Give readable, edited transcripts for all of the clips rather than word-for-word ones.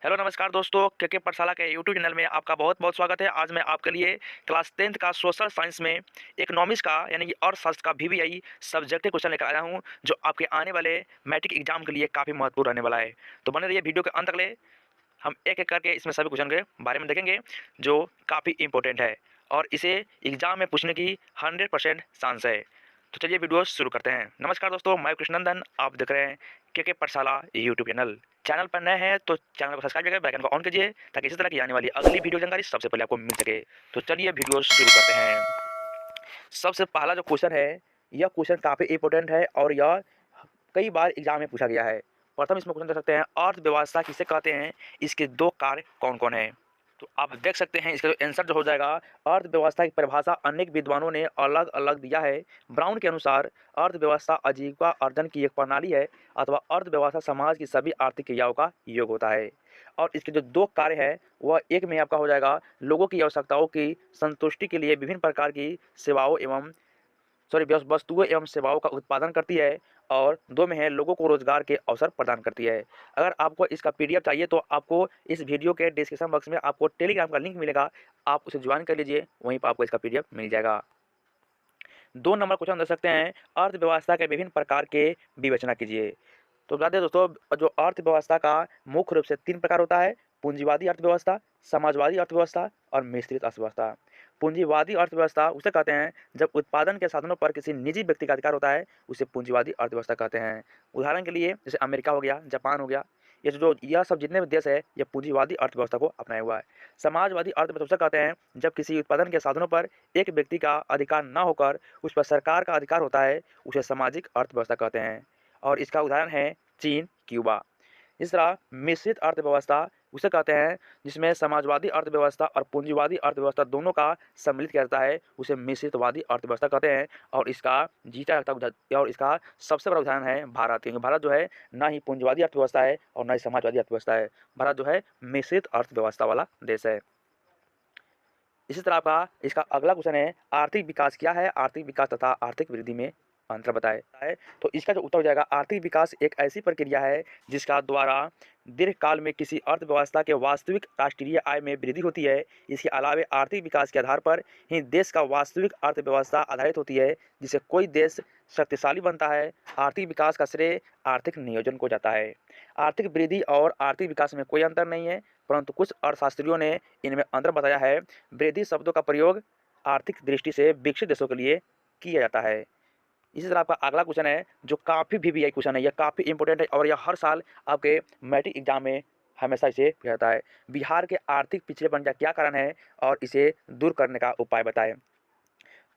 Hello नमस्कार दोस्तों, के पाठशाला के यूट्यूब चैनल में आपका बहुत-बहुत स्वागत है। आज मैं आपके लिए क्लास 10th का सोशल साइंस में इकोनॉमिक्स का यानी कि अर्थशास्त्र का वीवीआई सब्जेक्टिव क्वेश्चन लेकर आया हूँ, जो आपके आने वाले मैट्रिक एग्जाम के लिए काफ़ी महत्वपूर्ण रहने वाला है। तो बने रहिए वीडियो के अंत तक ले, हम एक-एक करके इसमें सभी क्वेश्चन के बारे में देखेंगे, जो काफ़ी इंपॉर्टेंट है और इसे एग्जाम में पूछने की 100% चांस है। तो चलिए वीडियो शुरू करते हैं। नमस्कार दोस्तों, मैं कृष्णनंदन, आप देख रहे हैं के पाठशाला यूट्यूब चैनल। चैनल पर नए हैं तो चैनल को सब्सक्राइब करके बेल आइकन को ऑन कीजिए, ताकि इसी तरह की आने वाली अगली वीडियो जानकारी सबसे पहले आपको मिल सके। तो चलिए वीडियो शुरू करते हैं। सबसे पहला जो क्वेश्चन है, यह क्वेश्चन काफ़ी इंपॉर्टेंट है और यह कई बार एग्जाम में पूछा गया है। प्रथम इसमें क्वेश्चन देख सकते हैं, अर्थव्यवस्था किसे कहते हैं, इसके दो कार्य कौन कौन है। तो आप देख सकते हैं इसका जो आंसर जो हो जाएगा, अर्थव्यवस्था की परिभाषा अनेक विद्वानों ने अलग अलग दिया है। ब्राउन के अनुसार अर्थव्यवस्था आजीविका अर्जन की एक प्रणाली है, अथवा अर्थव्यवस्था समाज की सभी आर्थिक क्रियाओं का योग होता है। और इसके जो दो कार्य है, वह एक में आपका हो जाएगा, लोगों की आवश्यकताओं की संतुष्टि के लिए विभिन्न प्रकार की सेवाओं एवं वस्तुओं एवं सेवाओं का उत्पादन करती है, और दो में है, लोगों को रोजगार के अवसर प्रदान करती है। अगर आपको इसका पीडीएफ चाहिए तो आपको इस वीडियो के डिस्क्रिप्शन बॉक्स में आपको टेलीग्राम का लिंक मिलेगा, आप उसे ज्वाइन कर लीजिए, वहीं पर आपको इसका पीडीएफ मिल जाएगा। 2 नंबर क्वेश्चन दे सकते हैं, अर्थव्यवस्था के विभिन्न प्रकार के विवेचना कीजिए। तो बता दें दोस्तों, जो अर्थव्यवस्था का मुख्य रूप से 3 प्रकार होता है, पूंजीवादी अर्थव्यवस्था, समाजवादी अर्थव्यवस्था और मिश्रित अर्थव्यवस्था। पूंजीवादी अर्थव्यवस्था उसे कहते हैं जब उत्पादन के साधनों पर किसी निजी व्यक्ति का अधिकार होता है, उसे पूंजीवादी अर्थव्यवस्था कहते हैं। उदाहरण के लिए जैसे अमेरिका हो गया, जापान हो गया, ये जो यह सब जितने भी देश है, ये पूंजीवादी अर्थव्यवस्था को अपनाया हुआ है। समाजवादी अर्थव्यवस्था उसे कहते हैं जब किसी उत्पादन के साधनों पर एक व्यक्ति का अधिकार न होकर उस पर सरकार का अधिकार होता है, उसे सामाजिक अर्थव्यवस्था कहते हैं। और इसका उदाहरण है चीन, क्यूबा। इस तरह मिश्रित अर्थव्यवस्था उसे कहते हैं जिसमें समाजवादी अर्थव्यवस्था और पूंजीवादी अर्थव्यवस्था दोनों का सम्मिलित किया जाता है, उसे मिश्रितवादी अर्थव्यवस्था कहते हैं। और इसका और इसका सबसे बड़ा उदाहरण है भारत, क्योंकि भारत जो है ना ही पूंजीवादी अर्थव्यवस्था है और ना ही समाजवादी अर्थव्यवस्था है, भारत जो है मिश्रित अर्थव्यवस्था वाला देश है। इसी तरह का इसका अगला क्वेश्चन है, आर्थिक विकास क्या है, आर्थिक विकास तथा आर्थिक वृद्धि में अंतर बताए है। तो इसका जो उत्तर हो जाएगा, आर्थिक विकास एक ऐसी प्रक्रिया है जिसका द्वारा दीर्घकाल में किसी अर्थव्यवस्था के वास्तविक राष्ट्रीय आय में वृद्धि होती है। इसके अलावा आर्थिक विकास के आधार पर ही देश का वास्तविक अर्थव्यवस्था आधारित होती है, जिससे कोई देश शक्तिशाली बनता है। आर्थिक विकास का श्रेय आर्थिक नियोजन को जाता है। आर्थिक वृद्धि और आर्थिक विकास में कोई अंतर नहीं है, परंतु कुछ अर्थशास्त्रियों ने इनमें अंतर बताया है। वृद्धि शब्दों का प्रयोग आर्थिक दृष्टि से विकसित देशों के लिए किया जाता है। इसी तरह आपका अगला क्वेश्चन है, जो काफ़ी वीवीआई क्वेश्चन है, यह काफ़ी इंपॉर्टेंट है और यह हर साल आपके मैट्रिक एग्जाम में हमेशा इसे पूछा जाता है। बिहार के आर्थिक पिछड़ेपन का क्या कारण है और इसे दूर करने का उपाय बताएं।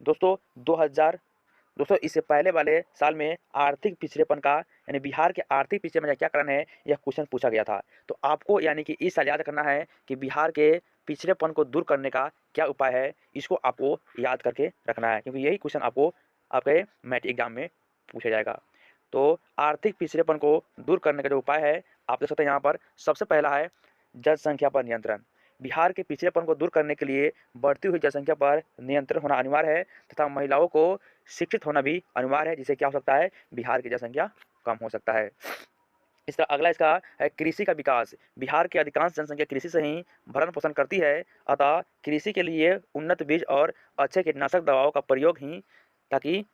दोस्तों 2000 दोस्तों इससे पहले वाले साल में आर्थिक पिछड़ेपन का यानी बिहार के आर्थिक पिछड़ेपन का क्या कारण है, यह क्वेश्चन पूछा गया था। तो आपको यानी कि इस साल याद करना है कि बिहार के पिछड़ेपन को दूर करने का क्या उपाय है, इसको आपको याद करके रखना है, क्योंकि यही क्वेश्चन आपको आपके मैट्रिक एग्जाम में पूछा जाएगा। तो आर्थिक पिछड़ेपन को दूर करने का जो उपाय है, आप देख सकते हैं यहाँ पर सबसे पहला है जनसंख्या पर नियंत्रण। बिहार के पिछड़ेपन को दूर करने के लिए बढ़ती हुई जनसंख्या पर नियंत्रण होना अनिवार्य है, तथा महिलाओं को शिक्षित होना भी अनिवार्य है, जिससे क्या हो सकता है, बिहार की जनसंख्या कम हो सकता है। इस तरह अगला इसका है कृषि का विकास। बिहार की अधिकांश जनसंख्या कृषि से ही भरण पोषण करती है, अतः कृषि के लिए उन्नत बीज और अच्छे कीटनाशक दवाओं का प्रयोग ही, ताकि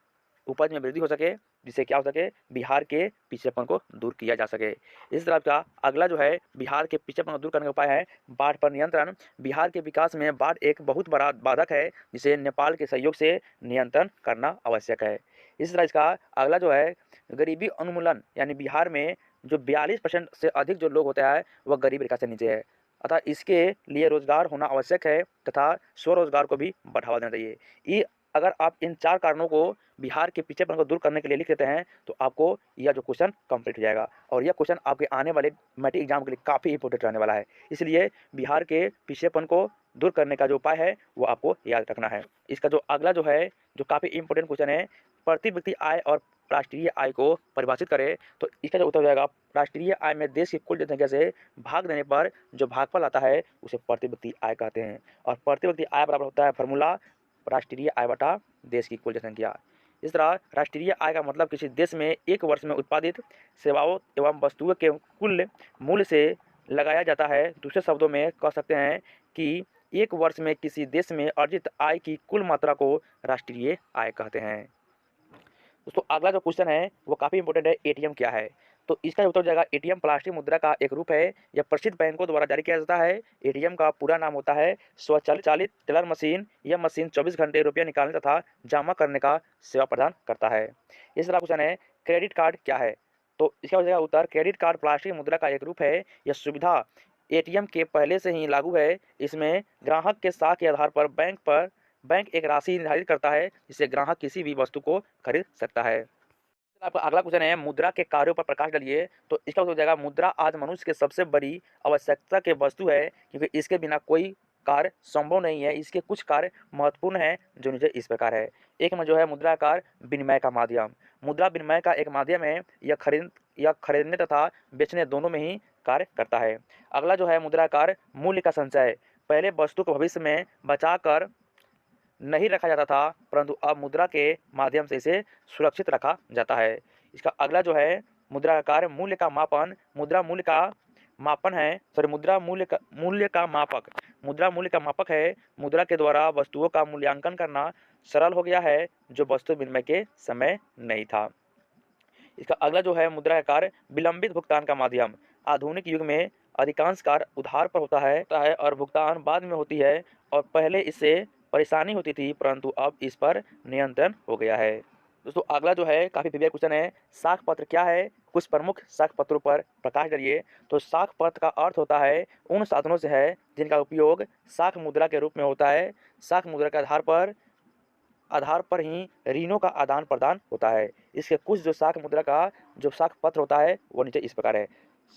उपज में वृद्धि हो सके, जिससे क्या हो सके, बिहार के पिछड़ेपन को दूर किया जा सके। इस तरह का अगला जो है बिहार के पिछड़ेपन को दूर करने का उपाय है बाढ़ पर नियंत्रण। बिहार के विकास में बाढ़ एक बहुत बड़ा बाधक है, जिसे नेपाल के सहयोग से नियंत्रण करना आवश्यक है। इस तरह इसका अगला जो है गरीबी उन्मूलन, यानी बिहार में जो 42% से अधिक जो लोग होता है वह गरीब रेखा से नीचे है, अतः इसके लिए रोजगार होना आवश्यक है, तथा स्वरोजगार को भी बढ़ावा देना चाहिए। ये अगर आप इन 4 कारणों को बिहार के पिछड़ेपन को दूर करने के लिए लिख देते हैं, तो आपको यह जो क्वेश्चन कंप्लीट हो जाएगा, और यह क्वेश्चन आपके आने वाले मैट्रिक एग्जाम के लिए काफ़ी इंपॉर्टेंट रहने वाला है। इसलिए बिहार के पिछड़ेपन को दूर करने का जो उपाय है वो आपको याद रखना है। इसका जो अगला जो है, जो काफ़ी इंपॉर्टेंट क्वेश्चन है, प्रति व्यक्ति आय और राष्ट्रीय आय को परिभाषित करें। तो इसका जो उत्तर हो जाएगा, राष्ट्रीय आय में देश की कुल जनसंख्या से भाग देने पर जो भागफल आता है उसे प्रति व्यक्ति आय कहते हैं। और प्रति व्यक्ति आय बराबर होता है फार्मूला राष्ट्रीय आय बटा देश की कुल जनसंख्या। इस तरह राष्ट्रीय आय का मतलब किसी देश में एक वर्ष में उत्पादित सेवाओं एवं वस्तुओं के कुल मूल्य से लगाया जाता है। दूसरे शब्दों में कह सकते हैं कि एक वर्ष में किसी देश में अर्जित आय की कुल मात्रा को राष्ट्रीय आय कहते हैं। दोस्तों अगला जो क्वेश्चन है वो काफ़ी इंपॉर्टेंट है, एटीएम क्या है? तो इसका उत्तर हो जाएगा एटीएम प्लास्टिक मुद्रा का एक रूप है। यह प्रसिद्ध बैंकों द्वारा जारी किया जाता है। एटीएम का पूरा नाम होता है स्वचालित टेलर मशीन। यह मशीन 24 घंटे रुपया निकालने तथा जमा करने का सेवा प्रदान करता है। इस तरह क्वेश्चन है क्रेडिट कार्ड क्या है? तो इसका हो जाएगा उत्तर क्रेडिट कार्ड प्लास्टिक मुद्रा का एक रूप है। यह सुविधा एटीएम के पहले से ही लागू है। इसमें ग्राहक के साख के आधार पर बैंक एक राशि निर्धारित करता है जिससे ग्राहक किसी भी वस्तु को खरीद सकता है। आपका अगला क्वेश्चन है मुद्रा के कार्यों पर प्रकाश डालिए। तो इसका उत्तर हो जाएगा मुद्रा आज मनुष्य के सबसे बड़ी आवश्यकता के वस्तु है, क्योंकि इसके बिना कोई कार्य संभव नहीं है। इसके कुछ कार्य महत्वपूर्ण हैं जो नीचे इस प्रकार है। एक में जो है मुद्रा कार्य विनिमय का माध्यम। मुद्रा विनिमय का एक माध्यम है। यह खरीदने तथा बेचने दोनों में ही कार्य करता है। अगला जो है मुद्रा कार्य मूल्य का संचय। पहले वस्तु को भविष्य में बचा कर नहीं रखा जाता था, परंतु अब मुद्रा के माध्यम से इसे सुरक्षित रखा जाता है। इसका अगला जो है मुद्रा का कार्य मूल्य का मापन। मुद्रा मूल्य का मापन है सॉरी मुद्रा मूल्य का मापक। मुद्रा मूल्य का मापक है। मुद्रा के द्वारा वस्तुओं का मूल्यांकन करना सरल हो गया है, जो वस्तु विनिमय के समय नहीं था। इसका अगला जो है मुद्रा का कार्य विलंबित भुगतान का माध्यम। आधुनिक युग में अधिकांश कार्य उधार पर होता है और भुगतान बाद में होती है, और पहले इससे परेशानी होती थी, परंतु अब इस पर नियंत्रण हो गया है। दोस्तों अगला जो है काफ़ी प्रिय क्वेश्चन है, साख पत्र क्या है? कुछ प्रमुख साख पत्रों पर प्रकाश डालिए। तो साख पत्र का अर्थ होता है उन साधनों से है जिनका उपयोग साख मुद्रा के रूप में होता है। साख मुद्रा के आधार पर ही ऋणों का आदान प्रदान होता है। इसके कुछ जो साख मुद्रा का जो साख पत्र होता है वो नीचे इस प्रकार है।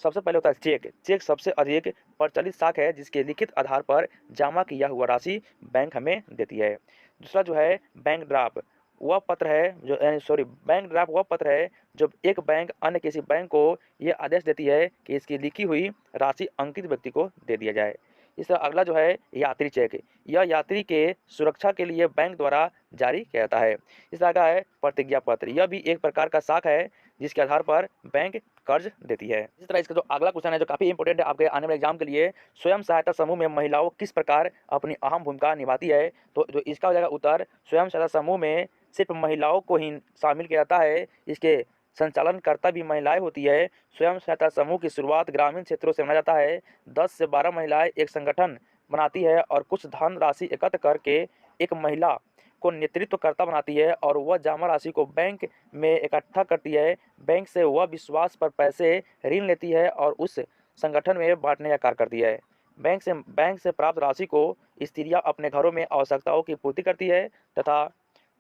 सबसे पहले होता है चेक। चेक सबसे अधिक प्रचलित साख है जिसके लिखित आधार पर जमा किया हुआ राशि बैंक हमें देती है। दूसरा जो है बैंक ड्राफ्ट वह पत्र है बैंक ड्राफ्ट वह पत्र है जब एक बैंक अन्य किसी बैंक को यह आदेश देती है कि इसकी लिखी हुई राशि अंकित व्यक्ति को दे दिया जाए। इस तरह अगला जो है यात्री चेक। यह यात्री के सुरक्षा के लिए बैंक द्वारा जारी किया जाता है। इस तरह का है प्रतिज्ञा पत्र। यह भी एक प्रकार का साख है जिसके आधार पर बैंक कर्ज देती है। इसी तरह इसका जो अगला क्वेश्चन है जो काफ़ी इंपॉर्टेंट है आपके आने वाले एग्जाम के लिए, स्वयं सहायता समूह में महिलाओं किस प्रकार अपनी अहम भूमिका निभाती है? तो जो इसका हो जाएगा उत्तर स्वयं सहायता समूह में सिर्फ महिलाओं को ही शामिल किया जाता है। इसके संचालनकर्ता भी महिलाएं होती है। स्वयं सहायता समूह की शुरुआत ग्रामीण क्षेत्रों से मनाया जाता है। 10 से 12 महिलाएं एक संगठन बनाती है और कुछ धन राशि एकत्र करके एक महिला को नेतृत्वकर्ता बनाती है और वह जमा राशि को बैंक में इकट्ठा करती है। बैंक से वह विश्वास पर पैसे ऋण लेती है और उस संगठन में बांटने का कार्य करती है। बैंक से प्राप्त राशि को स्त्रियां अपने घरों में आवश्यकताओं की पूर्ति करती है तथा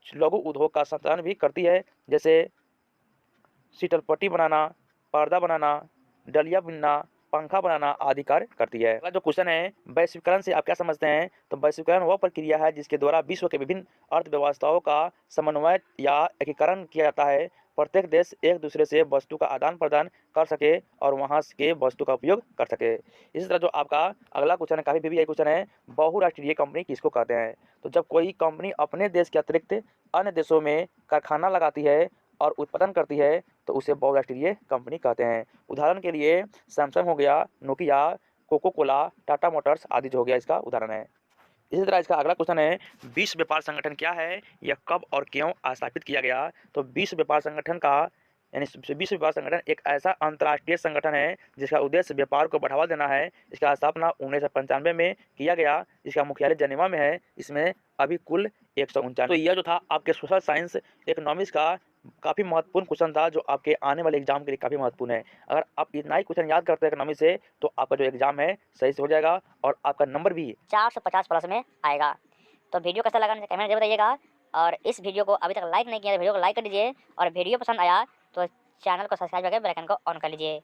लघु उद्योग का संचालन भी करती है, जैसे शीतलपट्टी बनाना, पर्दा बनाना, डलिया बुनना, पंखा बनाना आदि कार्य करती है। अगला जो क्वेश्चन है वैश्वीकरण से आप क्या समझते हैं? तो वैश्वीकरण वह प्रक्रिया है जिसके द्वारा विश्व के विभिन्न अर्थव्यवस्थाओं का समन्वय या एकीकरण किया जाता है। प्रत्येक देश एक दूसरे से वस्तु का आदान प्रदान कर सके और वहाँ के वस्तु का उपयोग कर सके। इसी तरह जो आपका अगला क्वेश्चन है काफ़ी भी क्वेश्चन है, बहुराष्ट्रीय कंपनी किसको कहते हैं? तो जब कोई कंपनी अपने देश के अतिरिक्त अन्य देशों में कारखाना लगाती है और उत्पादन करती है तो उसे बहुराष्ट्रीय कंपनी कहते हैं। उदाहरण के लिए सैमसंग हो गया, Nokia, coca cola, Tata motors आदि जो हो गया इसका उदाहरण है। इसी तरह इसका अगला क्वेश्चन है विश्व व्यापार संगठन क्या है? यह कब और क्यों स्थापित किया गया? तो विश्व व्यापार संगठन का विश्व व्यापार संगठन एक ऐसा अंतर्राष्ट्रीय संगठन है जिसका उद्देश्य व्यापार को बढ़ावा देना है। इसका स्थापना 1995 में किया गया। इसका मुख्यालय जनेवा में है। इसमें अभी कुल 149। तो यह जो था आपके सोशल साइंस इकोनॉमिक्स का काफ़ी महत्वपूर्ण क्वेश्चन था जो आपके आने वाले एग्जाम के लिए काफ़ी महत्वपूर्ण है। अगर आप इतना ही क्वेश्चन याद करते हैं इकोनॉमिक्स से तो आपका जो एग्जाम है सही से हो जाएगा और आपका नंबर भी 450 प्लस में आएगा। तो वीडियो कैसा लगा कमेंट जरूर बताइएगा, और इस वीडियो को अभी तक लाइक नहीं किया तो वीडियो को लाइक कर दीजिए, और वीडियो पसंद आया तो चैनल को सब्सक्राइब करके बेल आइकन को ऑन कर लीजिए।